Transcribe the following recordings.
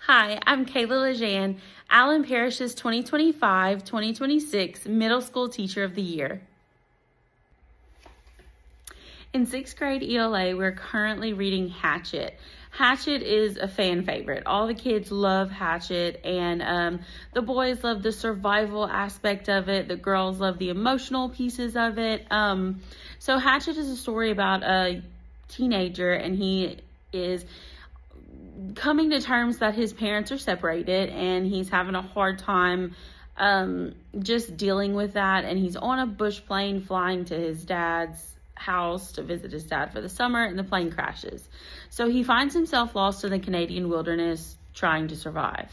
Hi, I'm Kayla LeJeune, Allen Parish's 2025-2026 Middle School Teacher of the Year. In 6th grade ELA, we're currently reading Hatchet. Hatchet is a fan favorite. All the kids love Hatchet, and the boys love the survival aspect of it. The girls love the emotional pieces of it. So Hatchet is a story about a teenager, and he is coming to terms that his parents are separated, and he's having a hard time just dealing with that. And he's on a bush plane flying to his dad's house to visit his dad for the summer, and the plane crashes. So he finds himself lost in the Canadian wilderness trying to survive.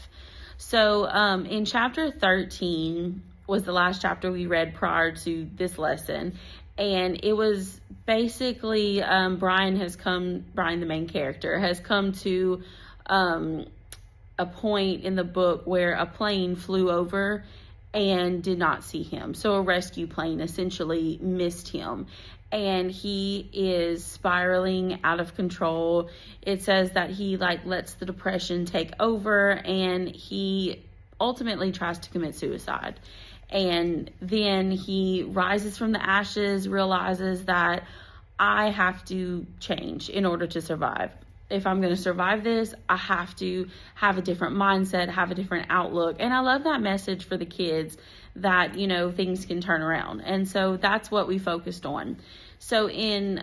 So in chapter 13 was the last chapter we read prior to this lesson, and it was basically Brian, the main character, has come to a point in the book where a plane flew over and did not see him. So a rescue plane essentially missed him, and he is spiraling out of control. It says that he lets the depression take over, and he ultimately tries to commit suicide. And then he rises from the ashes, realizes that I have to change in order to survive. If I'm going to survive this, I have to have a different mindset, have a different outlook. And I love that message for the kids that, things can turn around. And so that's what we focused on. So in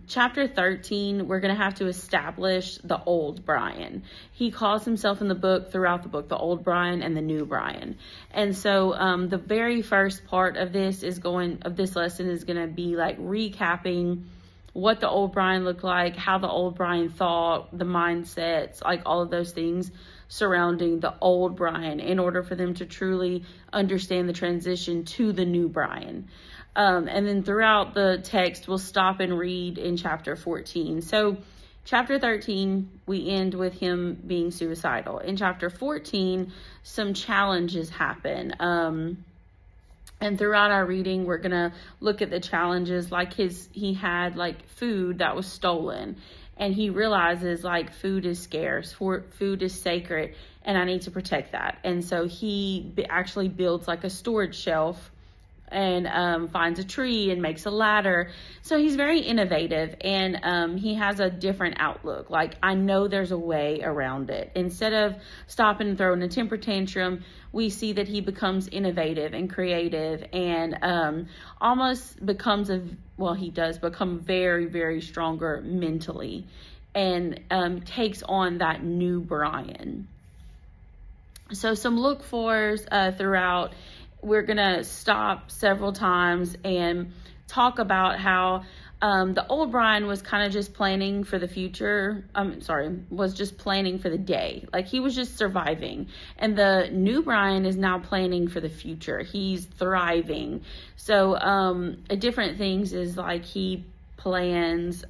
chapter 13, we're going to have to establish the old Brian. He calls himself in the book, throughout the book, the old Brian and the new Brian. And so the very first part of this lesson is going to be recapping what the old Brian looked like, how the old Brian thought, the mindsets, all of those things surrounding the old Brian, in order for them to truly understand the transition to the new Brian. And then throughout the text, we'll stop and read in chapter 14. So chapter 13, we end with him being suicidal. In chapter 14, some challenges happen. And throughout our reading, we're going to look at the challenges, he had food that was stolen, and he realizes food is scarce, food is sacred, and I need to protect that. And so he actually builds a storage shelf and finds a tree and makes a ladder. So he's very innovative, and he has a different outlook. I know there's a way around it. Instead of stopping and throwing a temper tantrum, we see that he becomes innovative and creative, and almost becomes he does become very, very stronger mentally, and takes on that new Brian. So some look fors throughout. We're going to stop several times and talk about how the old Brian was kind of just planning for the future. Was just planning for the day. He was just surviving. And the new Brian is now planning for the future. He's thriving. So different things is he plans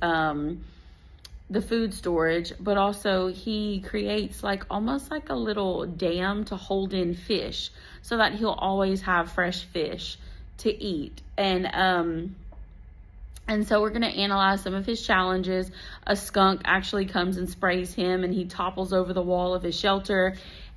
the food storage, but also he creates almost a little dam to hold in fish, so that he'll always have fresh fish to eat. And so we're going to analyze some of his challenges. A skunk actually comes and sprays him, and he topples over the wall of his shelter.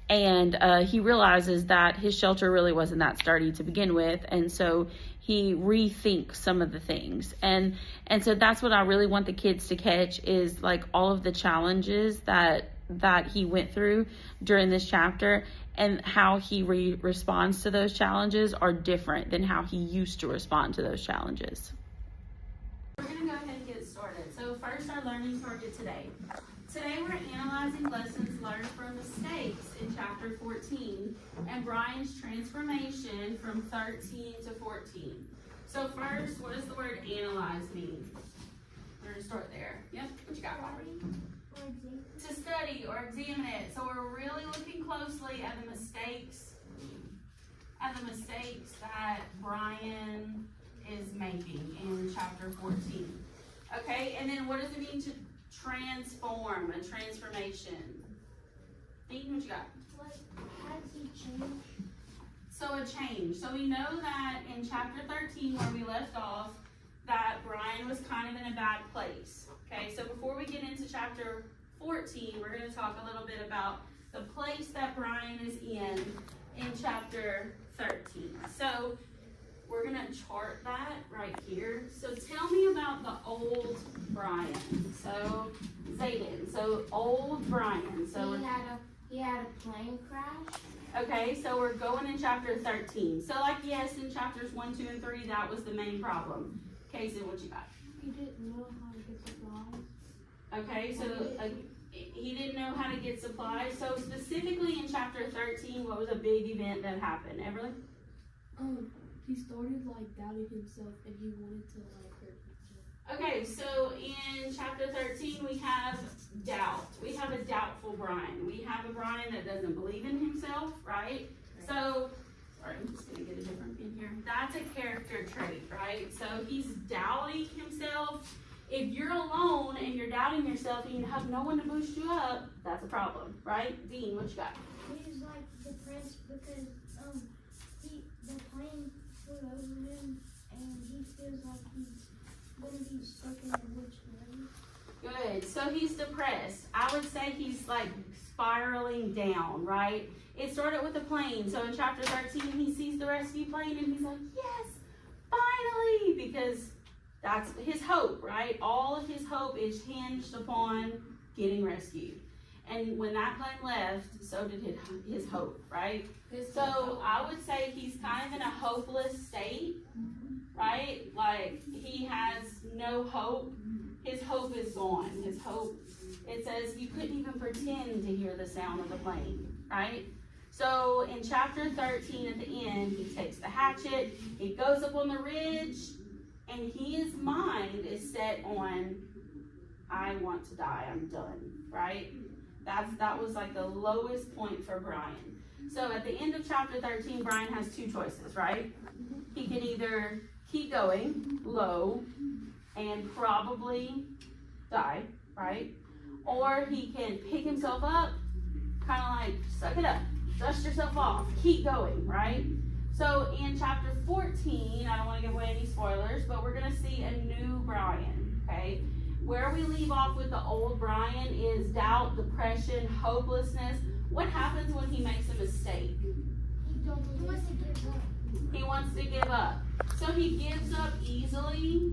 And he realizes that his shelter really wasn't that sturdy to begin with. And so he rethinks some of the things. And so that's what I really want the kids to catch, is all of the challenges that he went through during this chapter, and how he responds to those challenges are different than how he used to respond to those challenges. We're going to go ahead and get started. So first, our learning target today. Today we're analyzing lessons learned from mistakes in chapter 14 and Brian's transformation from 13 to 14. So first, what does the word analyze mean? We're going to start there. Yep, what you got, Bobby? To study or examine it. So we're really looking closely at the mistakes that Brian is making in chapter 14. Okay, and then what does it mean to transform, a transformation? Ethan, what you got? How does he change? So a change. So we know that in chapter 13, where we left off, that Brian was kind of in a bad place. Okay, so before we get into chapter 14, we're going to talk a little bit about the place that Brian is in chapter 13. So we're gonna chart that right here. So tell me about the old Brian. So Zayden, so old Brian. So he had a plane crash. Okay, so we're going in chapter 13. So like yes, in chapters 1, 2, and 3, that was the main problem. Kason, what you got? He didn't know how to get supplies. Okay, so he didn't know how to get supplies. So specifically in chapter 13, what was a big event that happened? Everly? He started like doubting himself and he wanted to like hurt himself. Okay, so in chapter 13 we have doubt. We have a doubtful Brian. We have a Brian that doesn't believe in himself, right? So, sorry, I'm just gonna get a different pen here. That's a character trait, right? So he's doubting himself. If you're alone and you're doubting yourself and you have no one to boost you up, that's a problem, right? Dean, what you got? He's like depressed because the plane flew over him and he feels like he's gonna be stuck in a witch place. Good. So he's depressed. I would say he's like spiraling down, right? It started with the plane. So in chapter 13, he sees the rescue plane and he's like, yes, finally, because that's his hope, right? All of his hope is hinged upon getting rescued. And when that plane left, so did his hope, right? So I would say he's kind of in a hopeless state, right? Like he has no hope. His hope is gone. His hope, it says you couldn't even pretend to hear the sound of the plane, right? So in chapter 13 at the end, he takes the hatchet, he goes up on the ridge, and his mind is set on, I want to die, I'm done, right? That was like the lowest point for Brian. So at the end of chapter 13, Brian has two choices, right? He can either keep going low and probably die, right? Or he can pick himself up, kind of like suck it up, dust yourself off, keep going, right? So in chapter 14, I don't want to give away any spoilers, but we're going to see a new Brian, okay? Where we leave off with the old Brian is doubt, depression, hopelessness. What happens when he makes a mistake? He wants to give up. He wants to give up. So he gives up easily.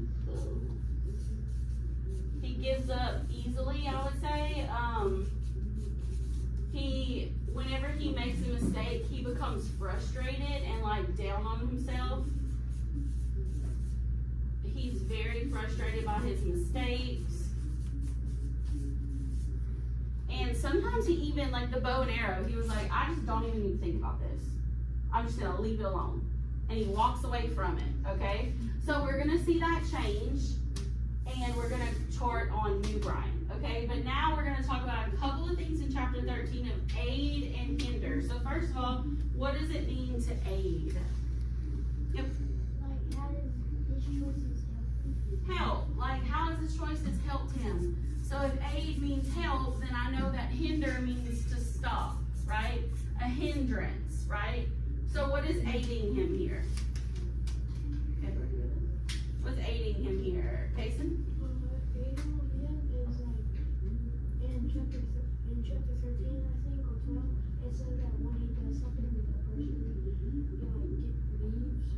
He gives up easily, I would say. Whenever he makes a mistake, he becomes frustrated and like down on himself. He's very frustrated by his mistakes. And sometimes he even, like the bow and arrow, he was like, I just don't even need to think about this. I'm just going to leave it alone. And he walks away from it, okay? So we're going to see that change, and we're going to chart on new Brian, okay? But now we're going to talk about a couple of things in chapter 13 of aid and hinder. So first of all, what does it mean to aid? Yep. Like, how does his choices help him? Help. Like, how has his choices helped him? So if aid means help, then I know that hinder means to stop, right? A hindrance, right? So what is aiding him here? What's aiding him here? Kason? Aiding him is like in chapter 13, I think, or 12, it says that when he does something with a person, he like leaves.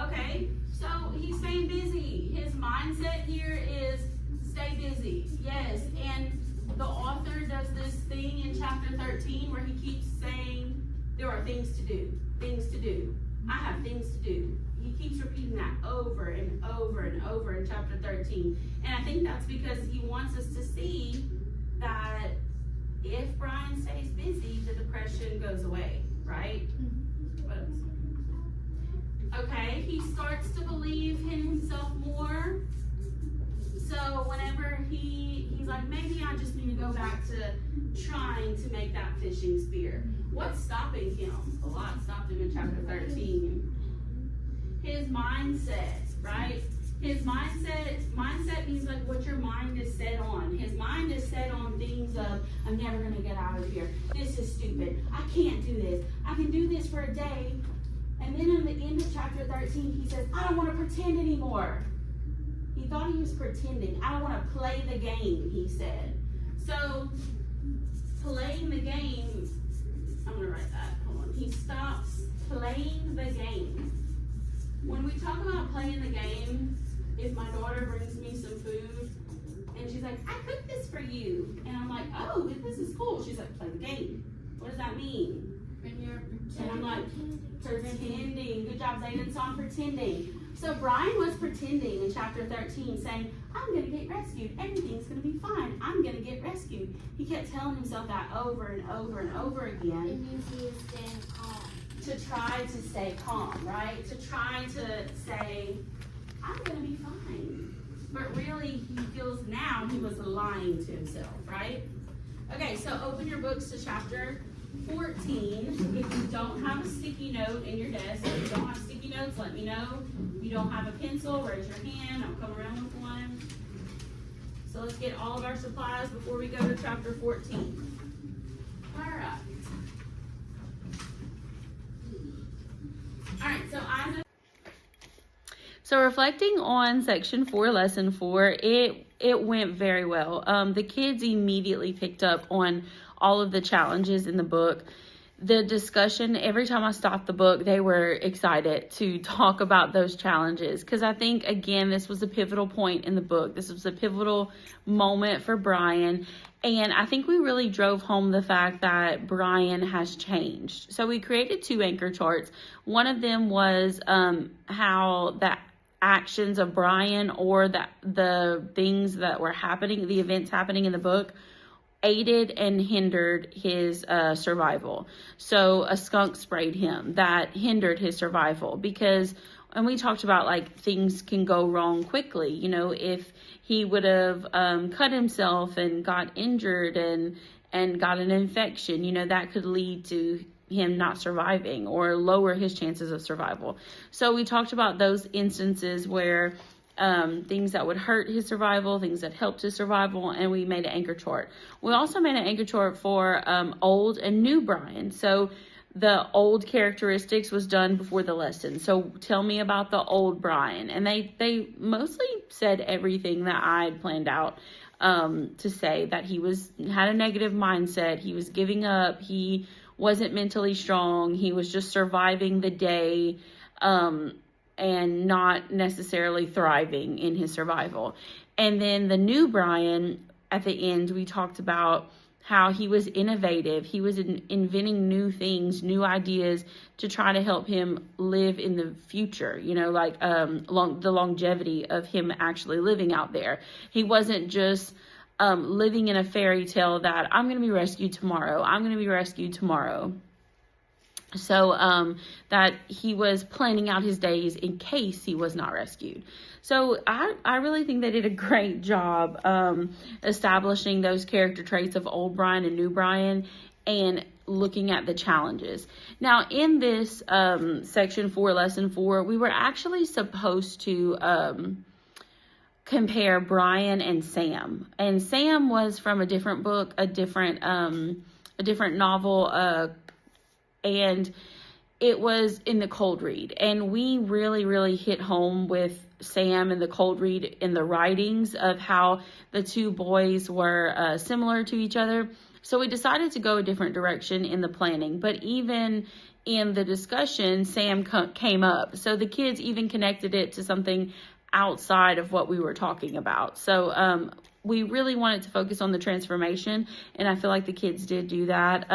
Okay, so he's staying busy. His mindset here is stay busy. Yes, and the author does this thing in chapter 13 where he keeps saying, there are things to do, things to do. I have things to do. He keeps repeating that over and over and over in chapter 13. And I think that's because he wants us to see that if Brian stays busy, the depression goes away, right? What else? Okay, he starts to believe in himself more. So whenever he's like, maybe I just need to go back to trying to make that fishing spear. What's stopping him? A lot stopped him in chapter 13. His mindset, right? His mindset means like what your mind is set on. His mind is set on things of, I'm never going to get out of here. This is stupid. I can't do this. I can do this for a day. And then in the end of chapter 13, he says, I don't want to pretend anymore. He thought he was pretending. I don't want to play the game, he said. So playing the game. I'm going to write that. Hold on. He stops playing the game. When we talk about playing the game, if my daughter brings me some food and she's like, I cooked this for you. And I'm like, oh, this is cool. She's like, play the game. What does that mean? And I'm like, pretending. Good job, Zayden. So I'm pretending. So Brian was pretending in chapter 13, saying, I'm going to get rescued. Everything's going to be fine. I'm going to get rescued. He kept telling himself that over and over and over again. It means he was staying calm. To try to stay calm, right? To try to say, I'm going to be fine. But really, he feels now he was lying to himself, right? Okay, so open your books to chapter 14. If you don't have a sticky note in your desk, if you don't have sticky notes, let me know. If you don't have a pencil, raise your hand. I'll come around with one. So let's get all of our supplies before we go to chapter 14. All right. All right, so reflecting on section 4, lesson 4, it went very well. The kids immediately picked up on all of the challenges in the book. The discussion, every time I stopped the book, they were excited to talk about those challenges. Because I think, again, this was a pivotal point in the book. This was a pivotal moment for Brian. And I think we really drove home the fact that Brian has changed. So we created 2 anchor charts. One of them was how the actions of Brian, or the things that were happening, the events happening in the book, aided and hindered his survival. So a skunk sprayed him. That hindered his survival because, and we talked about like things can go wrong quickly. You know, if he would have cut himself and got injured and got an infection, you know, that could lead to him not surviving or lower his chances of survival. So we talked about those instances where things that would hurt his survival, things that helped his survival, and we made an anchor chart. We also made an anchor chart for old and new Brian. So the old characteristics was done before the lesson. So tell me about the old Brian. And they mostly said everything that I had planned out to say, that he had a negative mindset. He was giving up. He wasn't mentally strong. He was just surviving the day and not necessarily thriving in his survival. And then the new Brian, at the end, we talked about how he was innovative. He was inventing new things, new ideas to try to help him live in the future, you know, like the longevity of him actually living out there. He wasn't just living in a fairy tale that I'm going to be rescued tomorrow. I'm going to be rescued tomorrow. So that he was planning out his days in case he was not rescued. So I really think they did a great job establishing those character traits of old Brian and new Brian and looking at the challenges. Now in this section 4, lesson 4, we were actually supposed to compare Brian and Sam. And Sam was from a different book, a different novel, and it was in the cold read. And we really, really hit home with Sam and the cold read in the writings of how the 2 boys were similar to each other. So we decided to go a different direction in the planning. But even in the discussion, Sam came up. So the kids even connected it to something outside of what we were talking about. So we really wanted to focus on the transformation, and I feel like the kids did do that.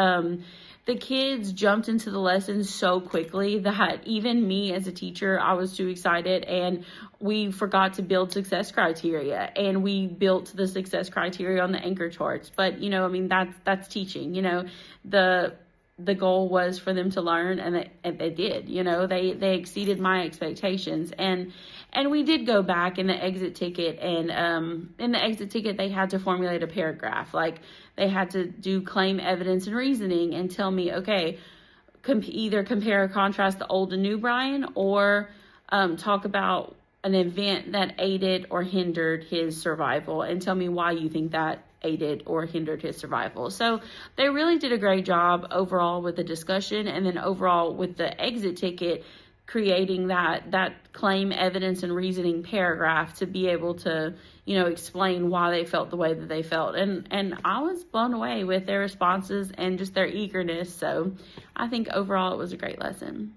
The kids jumped into the lessons so quickly that even me as a teacher, I was too excited, and we forgot to build success criteria, and we built the success criteria on the anchor charts. But, you know, I mean, that's teaching. You know, the goal was for them to learn, and they did. You know, they exceeded my expectations, and we did go back in the exit ticket, and in the exit ticket they had to formulate a paragraph. Like, they had to do claim, evidence, and reasoning and tell me, okay, either compare or contrast the old and new Brian, or talk about an event that aided or hindered his survival, and tell me why you think that aided or hindered his survival. So they really did a great job overall with the discussion, and then overall with the exit ticket, creating that claim, evidence, and reasoning paragraph to be able to, explain why they felt the way that they felt. And I was blown away with their responses and just their eagerness. So I think overall it was a great lesson.